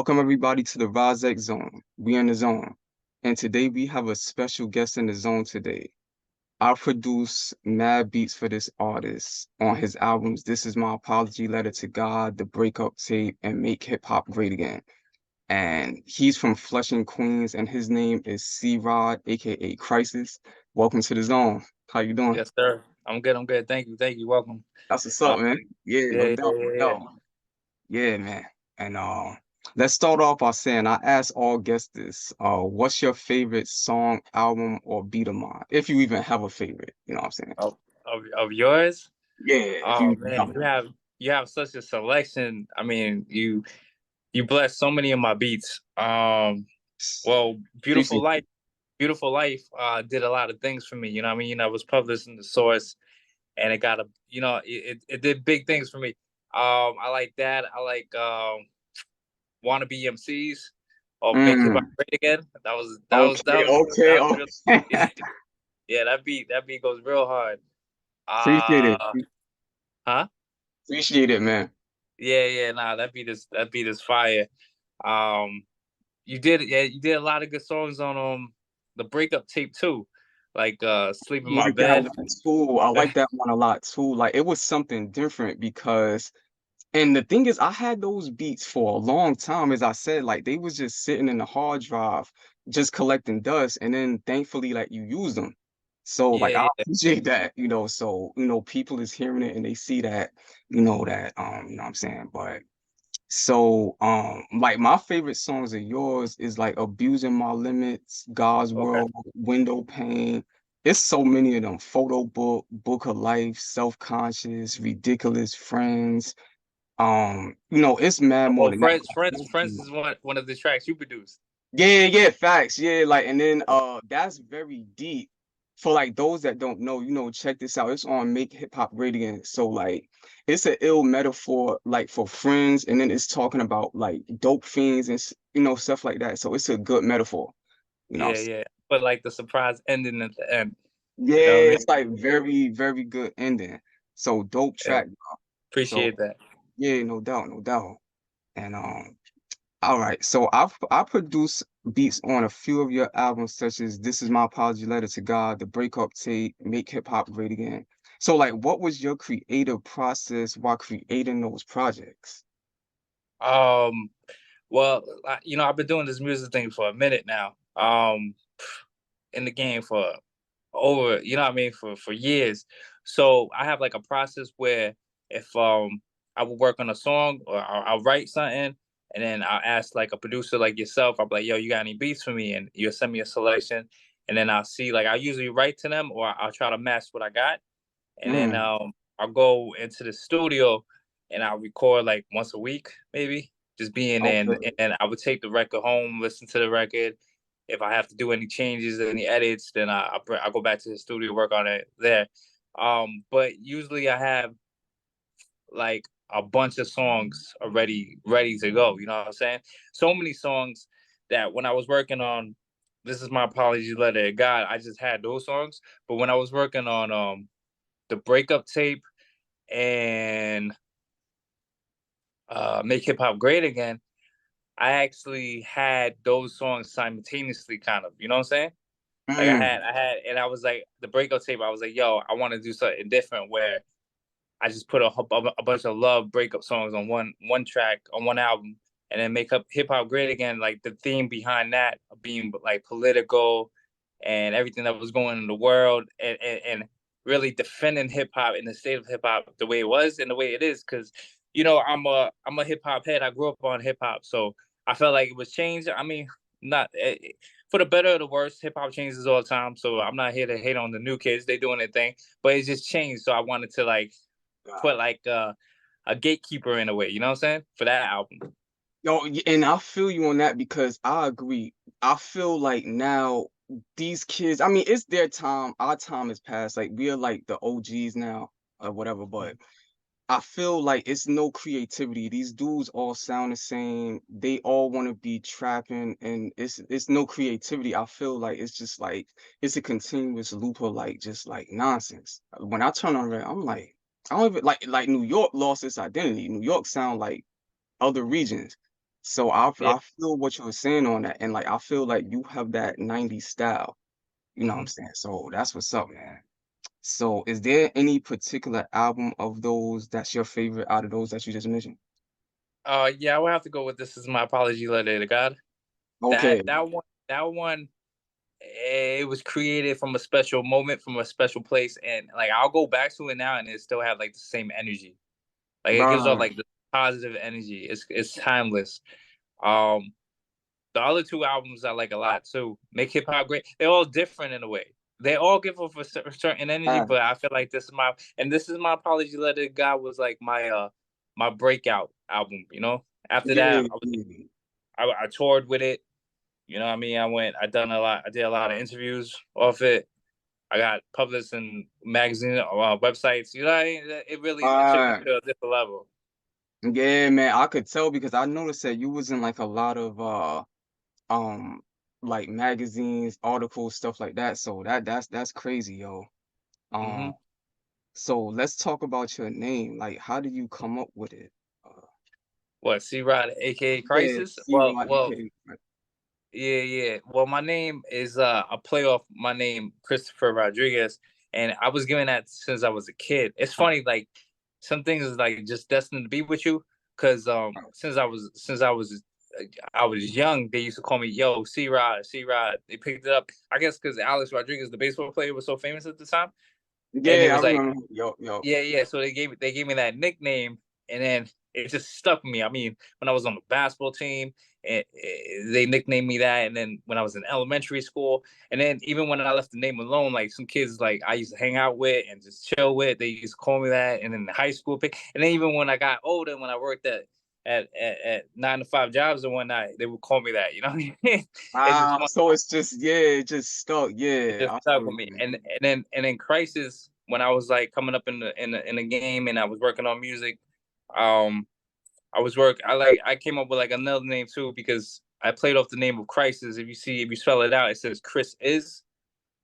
Welcome everybody to the Razek Zone. We in the zone. And today we have a special guest in the zone today. I produce mad beats for this artist on his albums This Is My Apology Letter to God, The Breakup Tape, and Make Hip Hop Great Again. And he's from Flushing, Queens, and his name is C-Rod, aka Crysis. Welcome to the zone. How you doing? Yes, sir. I'm good. I'm good. Thank you. Thank you. Welcome. That's what's Uh, up, man. Yeah, yeah, no yeah, doubt, yeah, no yeah. doubt. Yeah, man. And let's start off by saying I ask all guests this. What's your favorite song, album, or beat of mine? If you even have a favorite, you know what I'm saying? Of yours? Yeah, if you Oh even have man, one. you have such a selection. I mean, you bless so many of my beats. Well, Appreciate it. Beautiful Life did a lot of things for me. You know what I mean? I was published in the Source, and it got it did big things for me. I like that. I like Wanna Be MCs or Make Hip Hop Mm, Great Again. okay, okay, that was really okay. yeah, that beat goes real hard. Appreciate it. Uh huh? Appreciate it, man. Yeah, nah, that beat is fire. Um you did a lot of good songs on the breakup tape too. Like Sleep in I My like that Bed. one too. I like that one a lot too. Like it was something different because and the thing is, I had those beats for a long time. As I said, like they was just sitting in the hard drive, just collecting dust. And then thankfully, like you use them. So like I Yeah, appreciate that, So, people is hearing it and they see that, you know what I'm saying? But so like my favorite songs of yours is like Abusing My Limits, God's okay. World, Window Pane. It's so many of them. Photo Book, Book of Life, Self-Conscious, Ridiculous Friends. It's mad more Well, than that. Friends is one of the tracks you produced. Yeah, yeah, facts. Yeah, like and then that's very deep for like those that don't know, check this out. It's on Make Hip Hop Great Again. So like it's an ill metaphor like for friends, and then it's talking about like dope fiends and stuff like that. So it's a good metaphor, you know what I'm saying? Yeah. But like the surprise ending at the end. You know what I Yeah, mean? it's like very, very good ending. So dope Yeah. track. So Appreciate that. yeah, no doubt, no doubt. And all right, so I produce beats on a few of your albums, such as "This Is My Apology Letter to God," "The Breakup Tape," "Make Hip Hop Great Again." So, like, what was your creative process while creating those projects? Um well, I've been doing this music thing for a minute now. In the game for over, you know what I mean, for years. So I have like a process where if I will work on a song or I'll write something and then I'll ask like a producer like yourself, I'll be like, yo, you got any beats for me? And you'll send me a selection. And then I'll see, like I usually write to them or I'll try to match what I got. And then Mm, I'll go into the studio and I'll record like once a week, maybe just being in. okay. And I would take the record home, listen to the record. If I have to do any changes, any edits, then I go back to the studio, work on it there. But usually I have like a bunch of songs already ready to go. You know what I'm saying? So many songs that when I was working on This Is My Apology Letter to God, I just had those songs. But when I was working on the breakup tape and Make Hip Hop Great Again, I actually had those songs simultaneously, kind of. You know what I'm saying? Like Mm, and I was like, the breakup tape. I was like, yo, I want to do something different where I just put a bunch of love breakup songs on one track on one album, and then Make Up Hip Hop Great Again. Like the theme behind that being like political and everything that was going in the world, and really defending hip hop and the state of hip hop the way it was and the way it is. Because I'm a hip hop head. I grew up on hip hop, so I felt like it was changed. I mean, not for the better or the worse. Hip hop changes all the time, so I'm not here to hate on the new kids. They doing their thing, but it's just changed. So I wanted to like put like a gatekeeper in a way, you know what I'm saying? For that album. Yo, and I feel you on that because I agree. I feel like now these kids, I mean, it's their time. Our time has passed. Like we are like the OGs now or whatever, but I feel like it's no creativity. These dudes all sound the same. They all want to be trapping, and it's no creativity. I feel like it's just like it's a continuous loop of like just like nonsense. When I turn on it, I'm like, I don't even like New York lost its identity. New York sound like other regions. So Yeah. I feel what you were saying on that, and like I feel like you have that '90s style. You know what I'm Hmm. saying? So that's what's up, man. So is there any particular album of those that's your favorite out of those that you just mentioned? Yeah, I would have to go with "This Is My Apology Letter to God." Okay. That one, it was created from a special moment, from a special place, and like I'll go back to it now, and it still have like the same energy. Like it gives off Right. like the positive energy. It's timeless. Um, the other two albums I like a lot too. Make Hip Hop Great. They're all different in a way. They all give off a certain energy, Uh, but I feel like this is my apology letter to God was like my breakout album. You know, after yeah, that yeah. I toured with it. You know what I mean? I did a lot of interviews off it. I got published in magazine websites. You know what I mean? It took me Uh, to a different level. yeah, man, I could tell because I noticed that you was in like a lot of um like magazines, articles, stuff like that. So that's crazy, yo. Hmm. Um, so let's talk about your name. Like, how did you come up with it? Uh, What, C Rod, aka yeah, Crisis? C-Rod, aka. Yeah. Well, my name is a play off my name, Christopher Rodriguez, and I was given that since I was a kid. It's funny, like some things is like just destined to be with you. Cause I was young, they used to call me Yo C Rod, C Rod. They picked it up, I guess, because Alex Rodriguez, the baseball player, was so famous at the time, and it Yeah, I was like remember. Yo. yeah. So they gave me that nickname, and then it just stuck with me. I mean, when I was on the basketball team, they nicknamed me that, and then when I was in elementary school, and then even when I left the name alone, like some kids like I used to hang out with and just chill with, they used to call me that, and then the high school pick, and then even when I got older, when I worked at 9 to 5 jobs and whatnot, they would call me that. You know, it's just fun. So it's just it just stuck. It Yeah, just I stuck feel with you, me. man. And then Crisis, when I was like coming up in the game and I was working on music, um, I came up with like another name too because I played off the name of Crisis. If you spell it out, it says Chris is,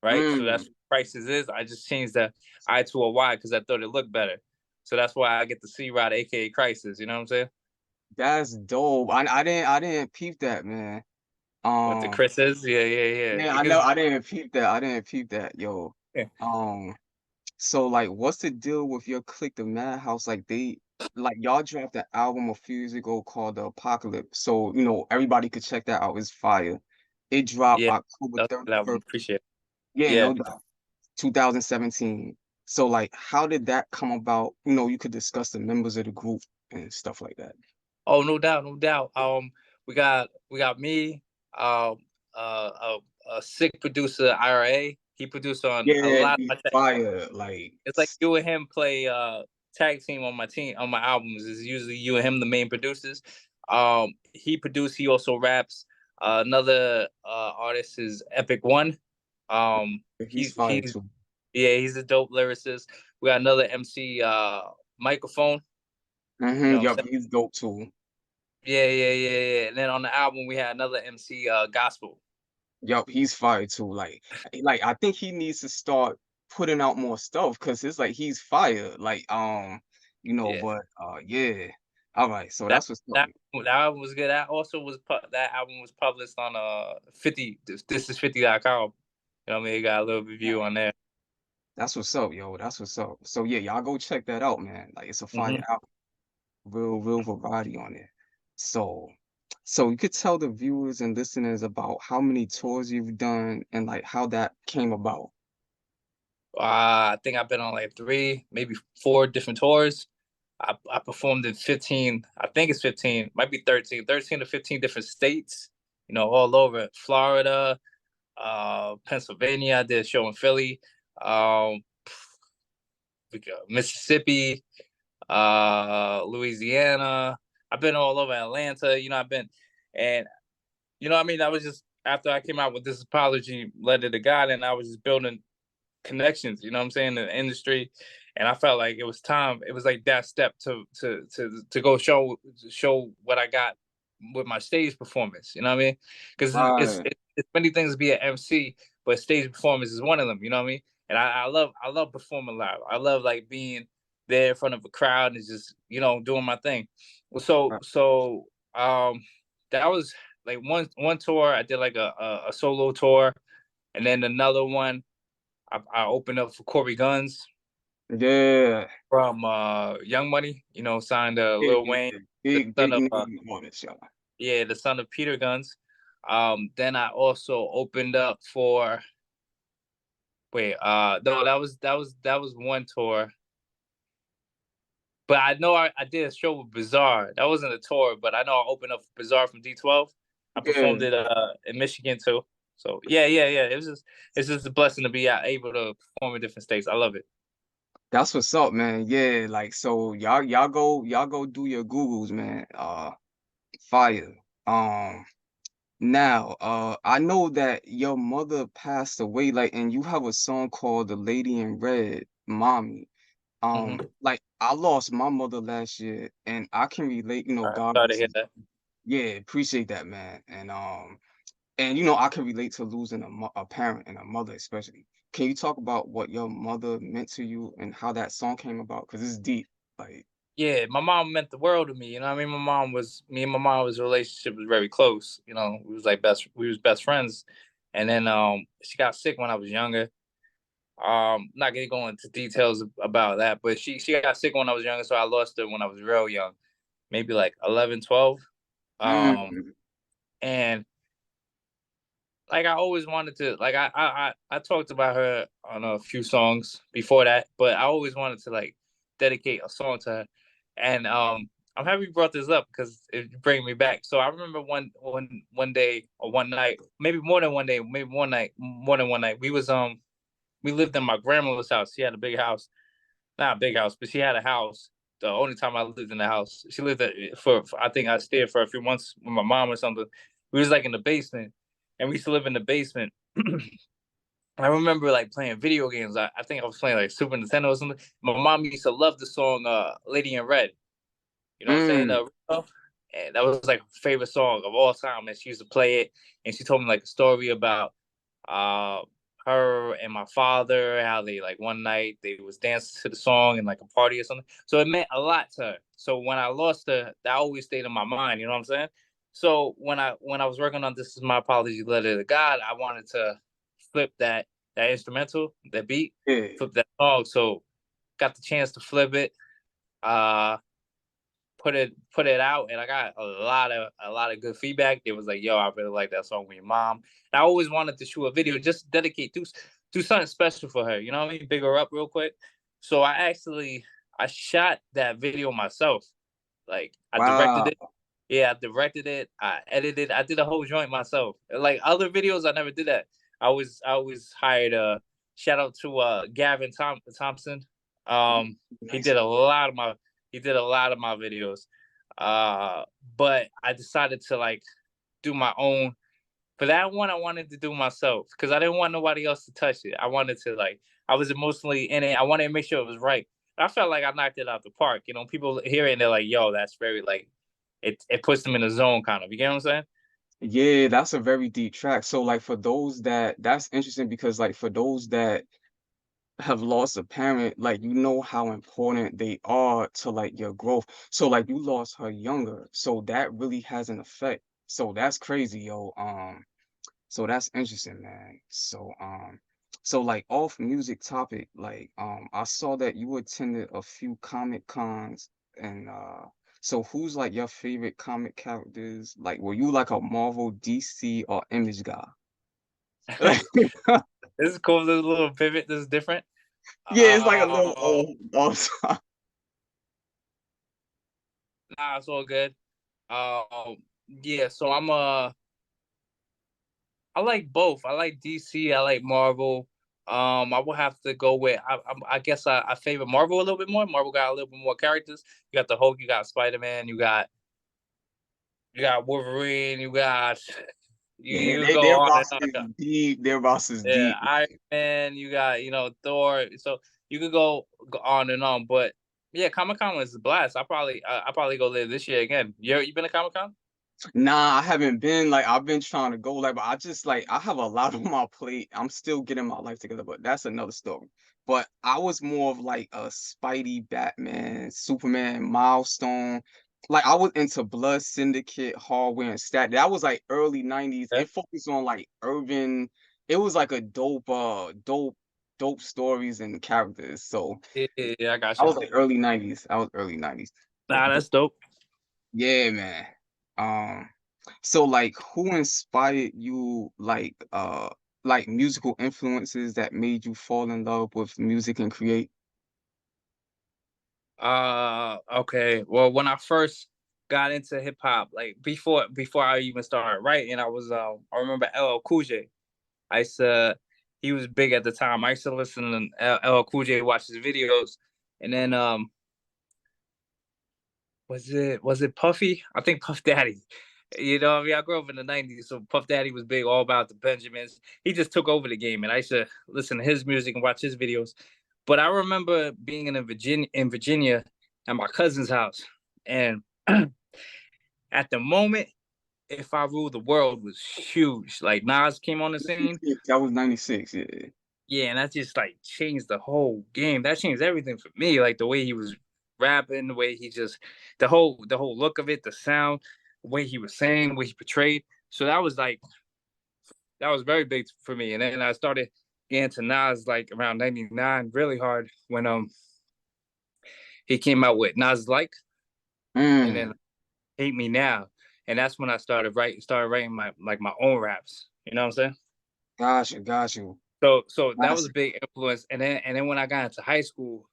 right? So that's Mm, what Crisis is. I just changed the I to a Y because I thought it looked better. So that's why I get the C Rod, aka Crisis. You know what I'm saying? that's dope. I didn't peep that, man. What the Um, Chris is? Yeah. yeah, I know Because I didn't peep that. I didn't peep that, yo. yeah, Um, so like, what's the deal with your clique, the Madhouse? Like like y'all dropped an album a few years ago called The Apocalypse. So everybody could check that out. It's fire. It dropped yeah, October that's that album. 31st. Appreciate it. Yeah, Yeah. no doubt. 2017. So like, how did that come about? You could discuss the members of the group and stuff like that. Oh, no doubt, no doubt. We got me, um, a sick producer, IRA. He produced on a Yeah, lot of he's my tracks. fire. Like, It's like you and him play tag team on my albums. Is usually you and him the main producers. He produced. He also raps. Another artist is Epic One. he's fire He's too. yeah, he's a dope lyricist. We got another MC, Microphone. You know what I'm Yup, saying? he's dope too. Yeah. And then on the album we had another MC, Gospel. Yup, he's fire too. Like I think he needs to start putting out more stuff because it's like he's fire. Like, Yeah. but yeah. All right, so That that's what's up. that that album was good. That album was published on 50 this is 50.com. You know what I mean? It got a little review on there. That's what's up, yo. That's what's up. So yeah, y'all go check that out, man. Like it's a fire Hmm. album. Real variety on it. So so you could tell the viewers and listeners about how many tours you've done and like how that came about. I think I've been on like 3, maybe 4 different tours. I performed in 15, I think it's 15, might be 13 to 15 different states, all over Florida, Pennsylvania. I did a show in Philly, um, Mississippi, Louisiana. I've been all over Atlanta. I've been, and I mean, I was just after I came out with this apology letter to God, and I was just building connections. You know what I'm saying, in the industry, and I felt like it was time. It was like that step to go show what I got with my stage performance. You know what I mean? Because Right. it's many things to be an MC, but stage performance is one of them. You know what I mean? And I love performing live. I love like being there in front of a crowd and just doing my thing. So um that was like one tour. I did like a solo tour, and then another one I opened up for Corey Guns Yeah. from Young Money. You know, signed Yeah, Lil yeah, Wayne, yeah. the son Big of name artist, y'all. yeah, the son of Peter Guns. Then I also opened up for wait, no, that was one tour. But I know I did a show with Bizarre. That wasn't a tour, but I know I opened up for Bizarre from D12. I Yeah, performed it in Michigan too. So yeah. It's just a blessing to be able to perform in different states. I love it. that's what's up, man. Yeah, like so y'all go do your Googles, man. Fire. Um Now, I know that your mother passed away, like, and you have a song called "The Lady in Red," Mommy. Mm-hmm. Like I lost my mother last year, and I can relate. All right, God sorry to rest hear his. that. Yeah, appreciate that, man. And I can relate to losing a parent and a mother, especially. Can you talk about what your mother meant to you and how that song came about? Because it's deep. Like, Yeah, my mom meant the world to me. You know, what I mean, me and my mom was relationship was very close. You know, we was best friends, and then she got sick when I was younger. Not gonna go into details about that, but she got sick when I was younger, so I lost her when I was real young, maybe like 11, 12. Um, mm, and like I always wanted to, like I talked about her on a few songs before that, but I always wanted to like dedicate a song to her, and I'm happy you brought this up because it bring me back. So I remember one day or one night, maybe more than one day, maybe one night, more than one night, we lived in my grandmother's house. She had a big house, not a big house, but she had a house. The only time I lived in the house, she lived for I think I stayed for a few months with my mom or something. We was like in the basement, and we used to live in the basement. I remember like playing video games. I think I was playing like Super Nintendo or something. My mom used to love the song "Lady in Red." You know what I'm saying? mm, And that was like her favorite song of all time. And she used to play it, and she told me like a story about uh her and my father, how they like one night they was dancing to the song and like a party or something. So it meant a lot to her. So when I lost her, that always stayed in my mind. You know what I'm saying? So when I was working on "This Is My Apology Letter to God," I wanted to flip that instrumental, that beat, yeah, flip that song. So got the chance to flip it. Uh, put it out, and I got a lot of good feedback. It was like, yo, I really like that song with your mom. And I always wanted to shoot a video, just dedicate do something special for her. You know what I mean? Big her up real quick. So I shot that video myself. Like I directed wow, it. Yeah, I directed it. I edited. I did a whole joint myself. Like other videos, I never did that. I always hired a shout out to Gavin Thompson. He nice. did a lot of my he did a lot of my videos. Uh, but I decided to like do my own. For that one, I wanted to do myself because I didn't want nobody else to touch it. I wanted to like I was emotionally in it. I wanted to make sure it was right. I felt like I knocked it out the park. You know, people hear it and they're like, "Yo, that's very like it puts them in the zone, kind of." You get what I'm saying? Yeah, that's a very deep track. So like for those that's interesting because like for those that have lost a parent, like how important they are to like your growth. So like you lost her younger, so that really has an effect. So that's crazy, yo. So that's interesting, man. So like off music topic, like I saw that you attended a few comic cons and so who's like your favorite comic characters? Like were you like a Marvel, DC, or Image guy? This is cool. This is a little pivot. This is different. Yeah, it's like a little Uh, off. nah, it's all good. Yeah. So I like both. I like DC. I like Marvel. I would have to go with. I guess I favor Marvel a little bit more. Marvel got a little bit more characters. You got the Hulk. You got Spider Man. You got Wolverine. You got Yeah, you go their on and roster is on. deep. Their roster is Yeah, deep. Iron Man. You got Thor. So you could go on and on. But yeah, Comic Con was a blast. I probably go there this year again. You been to Comic Con? Nah, I haven't been like I've been trying to go like, but I just like I have a lot on my plate. I'm still getting my life together, but that's another story. But I was more of like a Spidey, Batman, Superman, Milestone. like I was into Blood Syndicate, Hardware, and Stat. That was like early 90s. Yeah, It focused on like urban. It was like a dope stories and characters. So yeah, yeah, I got I you. was like early 90s. I was early 90s. Nah, But that's dope. yeah, man. So like who inspired you like musical influences that made you fall in love with music and create? Okay. Well, when I first got into hip hop, like before I even started writing, I remember LL Cool J. I used to he was big at the time. I used to listen to LL Cool J, watch his videos, and then was it Puffy? I think Puff Daddy. You know, I mean, I grew up in the '90s, so Puff Daddy was big, all about the Benjamins. He just took over the game, and I used to listen to his music and watch his videos. But I remember being in Virginia at my cousin's house, and at the moment, "If I Rule the World" was huge. Like Nas came on the scene, 96. That was 96, yeah. yeah, and that just like changed the whole game. That changed everything for me. Like the way he was rapping, the way he just the whole look of it, the sound, the way he was saying, the way he portrayed. So that was very big for me. And then I started getting to Nas like around '99, really hard when he came out with Nas Like, and then Mm, Hate Me Now, and that's when I started writing my own raps. You know what I'm saying? got you. So that was a Classic. big influence. And then when I got into high school,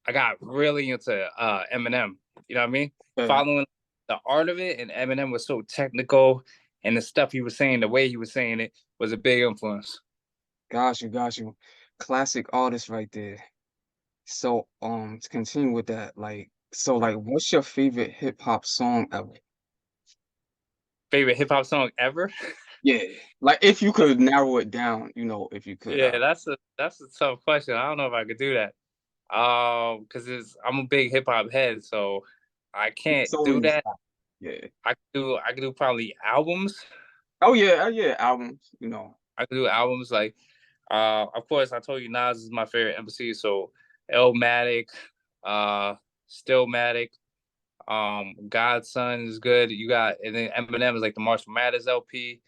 I got really into Eminem. You know what I mean? Yeah, Following the art of it, and Eminem was so technical, and the stuff he was saying, the way he was saying it, was a big influence. got you. Classic artist right there. So, to continue with that, like, what's your favorite hip hop song ever? Favorite hip hop song ever? Yeah, like if you could narrow it down, if you could, Yeah, that's a tough question. I don't know if I could do that. Because I'm a big hip hop head, so I can't it's do always, that. yeah. I could do probably albums. Oh yeah, albums. I could do albums like, of course, I told you Nas is my favorite MC. So Illmatic, uh, Stillmatic, Godson is good. You got, and then Eminem is like the Marshall Mathers LP,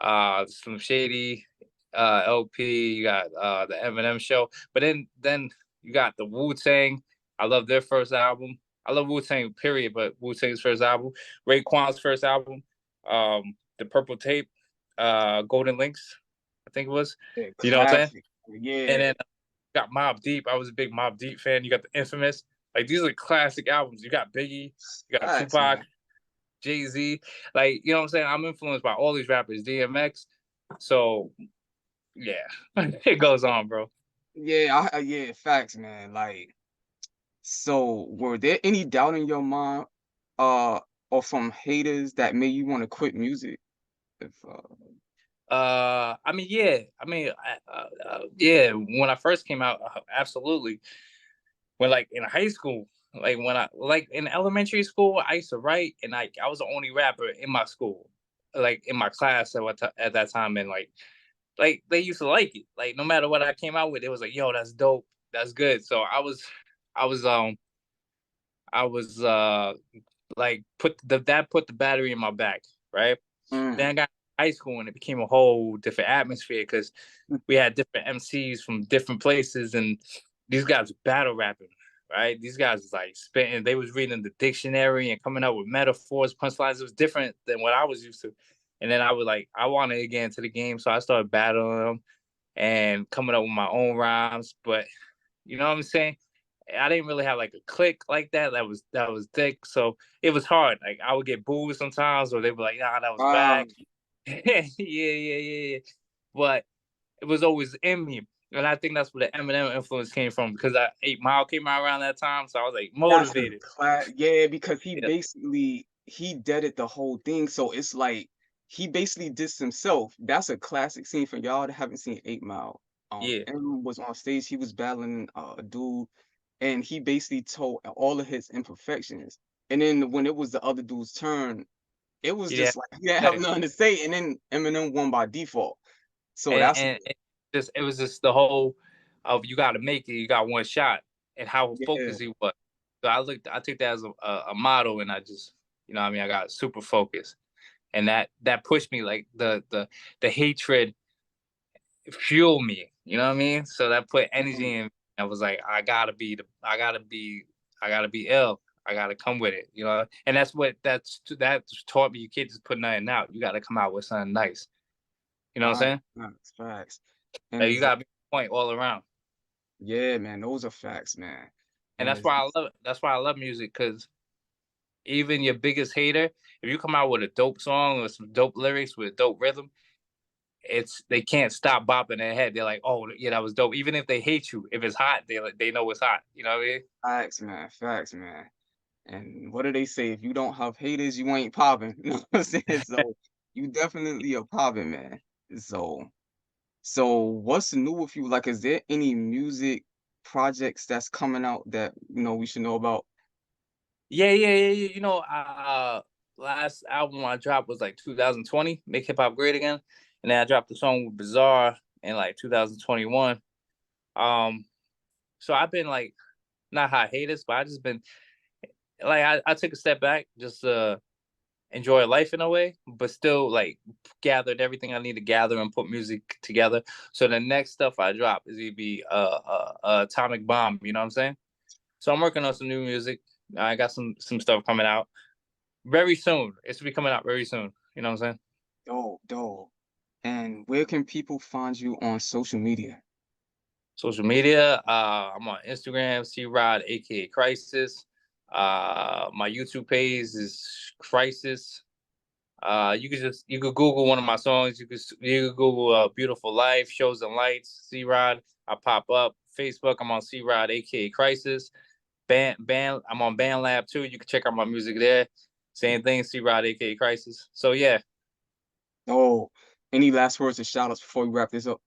Slim Shady, LP. You got the Eminem Show, but then you got the Wu Tang. I love their first album. I love Wu Tang period, but Wu Tang's first album, Raekwon's first album, the Purple Tape, Golden Links, I think it was. Yeah, You know what I'm saying? classic. And Yeah, then got Mobb Deep. I was a big Mobb Deep fan. You got the Infamous. Like these are classic albums. You got Biggie, you got facts, Tupac, man. Jay-Z. Like, you know what I'm saying? I'm influenced by all these rappers, DMX. So yeah, it goes on, bro. Yeah, facts, man. Like, so were there any doubt in your mind, uh, or from haters that made you want to quit music? If I mean, yeah. I mean, yeah. When I first came out, absolutely. When like in high school, like when I like in elementary school, I used to write, and I was the only rapper in my school, like in my class at that time, and like they used to like it. Like no matter what I came out with, it was like, yo, that's dope, that's good. So I was I was like put the battery in my back, right? Then mm, I got high school, and it became a whole different atmosphere because we had different MCs from different places, and these guys were battle rapping, right? These guys was like spitting, they was reading the dictionary and coming up with metaphors, punchlines. It was different than what I was used to. And then I wanted to get into the game, so I started battling them and coming up with my own rhymes. But you know what I'm saying? I didn't really have like a click like that was thick. So it was hard. Like I would get booed sometimes, or they were like, nah, that was wow, whack. Yeah. But it was always in me. And I think that's where the Eminem influence came from, because 8 Mile came out around that time. So I was like that's a motivated. yeah, because he Yeah. basically he deaded the whole thing. So it's like he basically dissed himself. That's a classic scene for y'all that haven't seen 8 Mile. Yeah. Eminem was on stage. He was battling a dude, and he basically told all of his imperfections. And then when it was the other dude's turn, it was Yeah. just like he didn't have nothing to say, and then Eminem won by default. So that's And it was just the whole of, you gotta make it, you got one shot, and how yeah, focused he was. So I took that as a model, and I just, you know what I mean, I got super focused, and that pushed me, like the hatred fueled me, you know what I mean? So that put energy in. I was like, I gotta be ill. I gotta come with it, you know. And that taught me, you can't just put nothing out. You gotta come out with something nice. You know what I'm saying? Facts. And Like, you gotta be on point all around. yeah, man, those are facts, man. And And that's why I love it. That's why I love music, because even your biggest hater, if you come out with a dope song with some dope lyrics with a dope rhythm, they can't stop bopping their head. They're like, oh yeah, that was dope. Even if they hate you, if it's hot, they know it's hot. You know what I mean? facts, man. And what do they say? If you don't have haters, you ain't popping. You know what I'm saying? So you definitely are popping, man. So what's new with you? Like, is there any music projects that's coming out that we should know about? Yeah. You know, last album I dropped was like 2020, Make Hip Hop Great Again, and then I dropped the song with Bizarre in like 2021. So I've been like, not hot haters, but I just been like, I took a step back, just enjoy life in a way, but still like gathered everything I need to gather and put music together. So the next stuff I drop is gonna be Atomic Bomb. You know what I'm saying? So I'm working on some new music. I got some stuff coming out very soon. It's gonna be coming out very soon. You know what I'm saying? Dope. And where can people find you on social media? Social media. I'm on Instagram, C-Rod, aka Crysis. My YouTube page is Crysis. You could Google one of my songs. You could Google Beautiful Life, Shows and Lights, C-Rod. I pop up. Facebook, I'm on C-Rod, aka Crysis. Band, I'm on BandLab too. You can check out my music there. Same thing, C-Rod, aka Crysis. So yeah. Oh, any last words or shout outs before we wrap this up?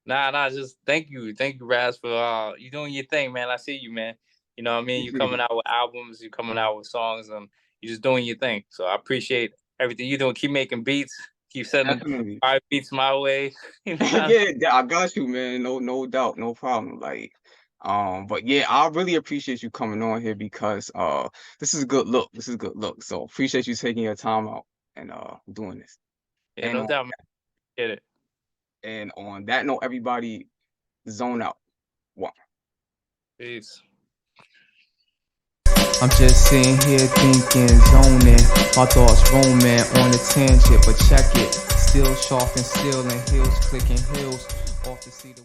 Nah, just thank you, Raz, for you doing your thing, man. I see you, man. You know what I mean? You coming out with albums, you coming out with songs, and you just doing your thing. So I appreciate everything you doing. Keep making beats, keep sending Definitely. 5 beats my way. You know? Yeah, I got you, man. No doubt, no problem. Like, but yeah, I really appreciate you coming on here because this is a good look. This is a good look. So appreciate you taking your time out and doing this. Yeah, And no doubt, man. Get it. and on that note, everybody zone out. One. Peace. I'm just sitting here thinking, zoning, my thoughts roaming on a tangent, but check it, still sharp and still and heels clicking heels off to see the